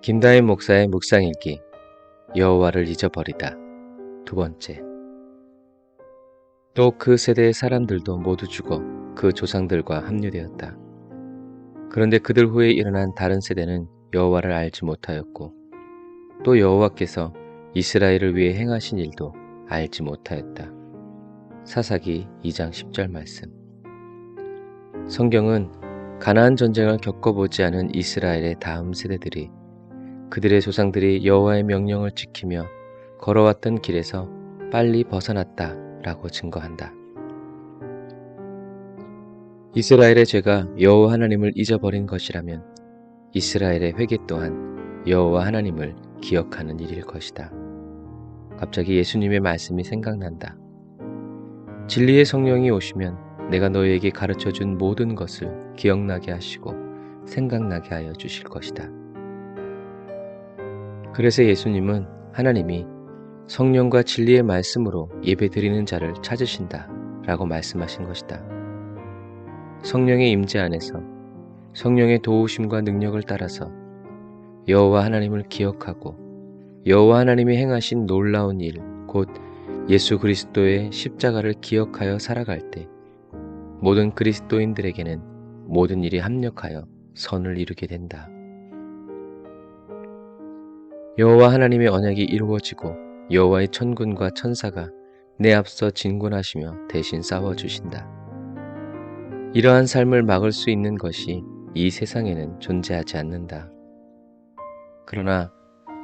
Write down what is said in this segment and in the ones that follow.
김다인 목사의 묵상일기 여호와를 잊어버리다. 두 번째. 또 그 세대의 사람들도 모두 죽어 그 조상들과 합류되었다. 그런데 그들 후에 일어난 다른 세대는 여호와를 알지 못하였고 또 여호와께서 이스라엘을 위해 행하신 일도 알지 못하였다. 사사기 2장 10절 말씀. 성경은 가나안 전쟁을 겪어보지 않은 이스라엘의 다음 세대들이 그들의 조상들이 여호와의 명령을 지키며 걸어왔던 길에서 빨리 벗어났다 라고 증거한다. 이스라엘의 죄가 여호와 하나님을 잊어버린 것이라면 이스라엘의 회개 또한 여호와 하나님을 기억하는 일일 것이다. 갑자기 예수님의 말씀이 생각난다. 진리의 성령이 오시면 내가 너희에게 가르쳐준 모든 것을 기억나게 하시고 생각나게 하여 주실 것이다. 그래서 예수님은 하나님이 성령과 진리의 말씀으로 예배드리는 자를 찾으신다 라고 말씀하신 것이다. 성령의 임재 안에서 성령의 도우심과 능력을 따라서 여호와 하나님을 기억하고 여호와 하나님이 행하신 놀라운 일, 곧 예수 그리스도의 십자가를 기억하여 살아갈 때 모든 그리스도인들에게는 모든 일이 합력하여 선을 이루게 된다. 여호와 하나님의 언약이 이루어지고 여호와의 천군과 천사가 내 앞서 진군하시며 대신 싸워주신다. 이러한 삶을 막을 수 있는 것이 이 세상에는 존재하지 않는다. 그러나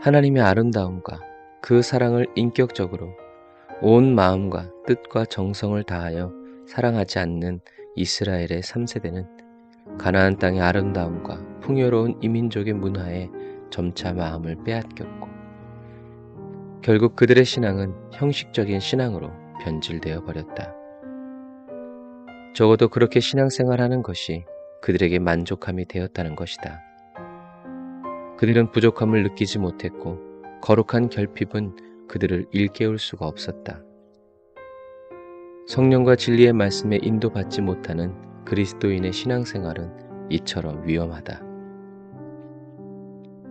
하나님의 아름다움과 그 사랑을 인격적으로 온 마음과 뜻과 정성을 다하여 사랑하지 않는 이스라엘의 3세대는 가나안 땅의 아름다움과 풍요로운 이민족의 문화에 점차 마음을 빼앗겼고 결국 그들의 신앙은 형식적인 신앙으로 변질되어 버렸다. 적어도 그렇게 신앙생활하는 것이 그들에게 만족함이 되었다는 것이다. 그들은 부족함을 느끼지 못했고 거룩한 결핍은 그들을 일깨울 수가 없었다. 성령과 진리의 말씀에 인도받지 못하는 그리스도인의 신앙생활은 이처럼 위험하다.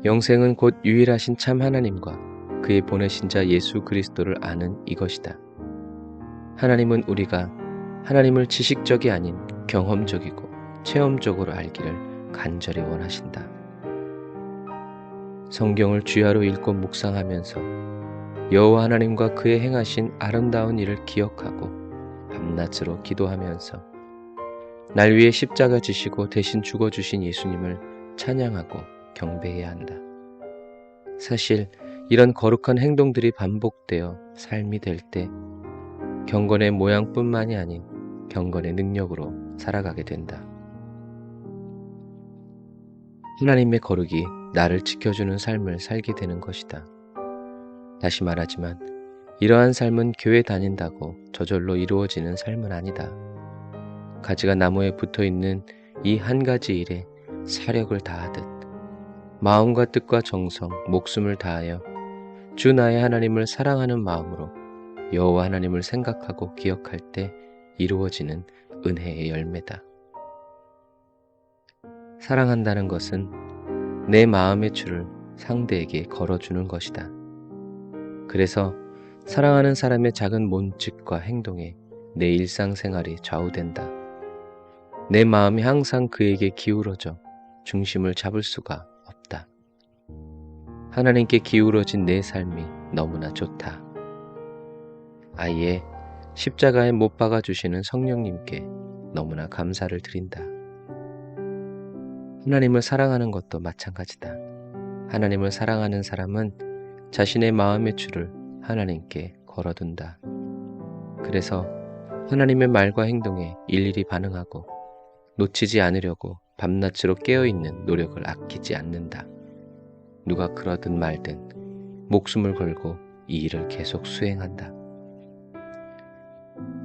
영생은 곧 유일하신 참 하나님과 그의 보내신 자 예수 그리스도를 아는 이것이다. 하나님은 우리가 하나님을 지식적이 아닌 경험적이고 체험적으로 알기를 간절히 원하신다. 성경을 주야로 읽고 묵상하면서 여호와 하나님과 그의 행하신 아름다운 일을 기억하고 밤낮으로 기도하면서 날 위해 십자가 지시고 대신 죽어주신 예수님을 찬양하고 경배해야 한다. 사실 이런 거룩한 행동들이 반복되어 삶이 될 때 경건의 모양뿐만이 아닌 경건의 능력으로 살아가게 된다. 하나님의 거룩이 나를 지켜주는 삶을 살게 되는 것이다. 다시 말하지만 이러한 삶은 교회 다닌다고 저절로 이루어지는 삶은 아니다. 가지가 나무에 붙어있는 이 한 가지 일에 사력을 다하듯 마음과 뜻과 정성, 목숨을 다하여 주 나의 하나님을 사랑하는 마음으로 여호와 하나님을 생각하고 기억할 때 이루어지는 은혜의 열매다. 사랑한다는 것은 내 마음의 줄을 상대에게 걸어주는 것이다. 그래서 사랑하는 사람의 작은 몸짓과 행동에 내 일상생활이 좌우된다. 내 마음이 항상 그에게 기울어져 중심을 잡을 수가 없다. 하나님께 기울어진 내 삶이 너무나 좋다. 아예 십자가에 못 박아주시는 성령님께 너무나 감사를 드린다. 하나님을 사랑하는 것도 마찬가지다. 하나님을 사랑하는 사람은 자신의 마음의 줄을 하나님께 걸어둔다. 그래서 하나님의 말과 행동에 일일이 반응하고 놓치지 않으려고 밤낮으로 깨어있는 노력을 아끼지 않는다. 누가 그러든 말든 목숨을 걸고 이 일을 계속 수행한다.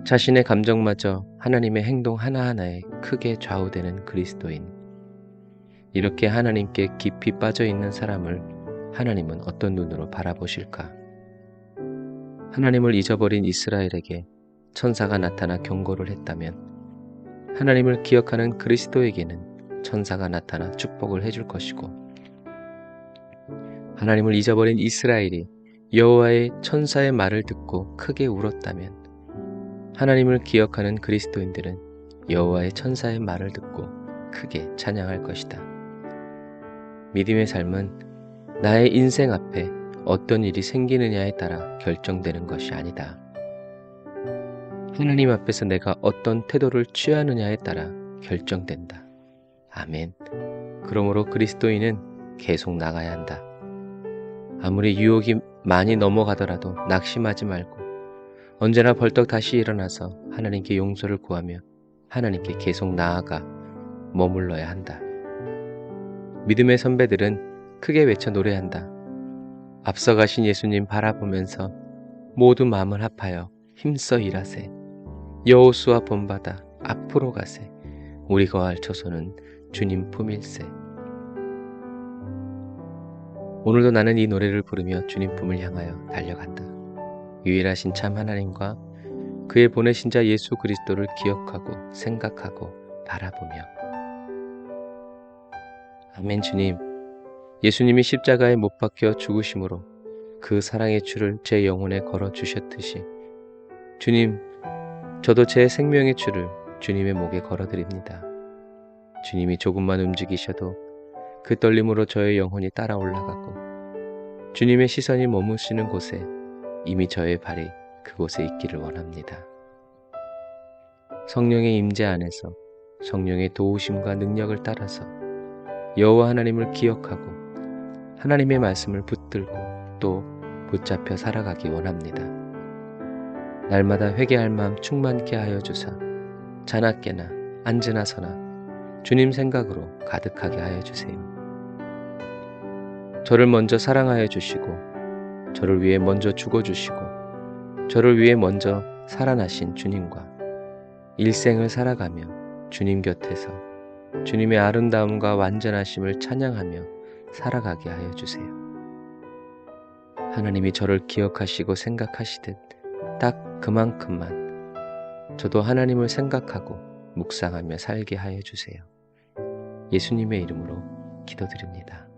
자신의 감정마저 하나님의 행동 하나하나에 크게 좌우되는 그리스도인. 이렇게 하나님께 깊이 빠져있는 사람을 하나님은 어떤 눈으로 바라보실까? 하나님을 잊어버린 이스라엘에게 천사가 나타나 경고를 했다면 하나님을 기억하는 그리스도에게는 천사가 나타나 축복을 해줄 것이고 하나님을 잊어버린 이스라엘이 여호와의 천사의 말을 듣고 크게 울었다면, 하나님을 기억하는 그리스도인들은 여호와의 천사의 말을 듣고 크게 찬양할 것이다. 믿음의 삶은 나의 인생 앞에 어떤 일이 생기느냐에 따라 결정되는 것이 아니다. 하나님 앞에서 내가 어떤 태도를 취하느냐에 따라 결정된다. 아멘. 그러므로 그리스도인은 계속 나가야 한다. 아무리 유혹이 많이 넘어가더라도 낙심하지 말고 언제나 벌떡 다시 일어나서 하나님께 용서를 구하며 하나님께 계속 나아가 머물러야 한다. 믿음의 선배들은 크게 외쳐 노래한다. 앞서가신 예수님 바라보면서 모두 마음을 합하여 힘써 일하세. 여호수아 본받아 앞으로 가세. 우리 거할 처소는 주님 품일세. 오늘도 나는 이 노래를 부르며 주님 품을 향하여 달려간다. 유일하신 참 하나님과 그의 보내신 자 예수 그리스도를 기억하고 생각하고 바라보며. 아멘. 주님, 예수님이 십자가에 못 박혀 죽으심으로 그 사랑의 줄을 제 영혼에 걸어 주셨듯이 주님, 저도 제 생명의 줄을 주님의 목에 걸어드립니다. 주님이 조금만 움직이셔도 그 떨림으로 저의 영혼이 따라 올라가고 주님의 시선이 머무시는 곳에 이미 저의 발이 그곳에 있기를 원합니다. 성령의 임재 안에서 성령의 도우심과 능력을 따라서 여호와 하나님을 기억하고 하나님의 말씀을 붙들고 또 붙잡혀 살아가기 원합니다. 날마다 회개할 마음 충만케 하여 주사 자나깨나 앉으나 서나 주님 생각으로 가득하게 하여 주세요. 저를 먼저 사랑하여 주시고 저를 위해 먼저 죽어주시고 저를 위해 먼저 살아나신 주님과 일생을 살아가며 주님 곁에서 주님의 아름다움과 완전하심을 찬양하며 살아가게 하여 주세요. 하나님이 저를 기억하시고 생각하시듯 딱 그만큼만 저도 하나님을 생각하고 묵상하며 살게 하여 주세요. 예수님의 이름으로 기도드립니다.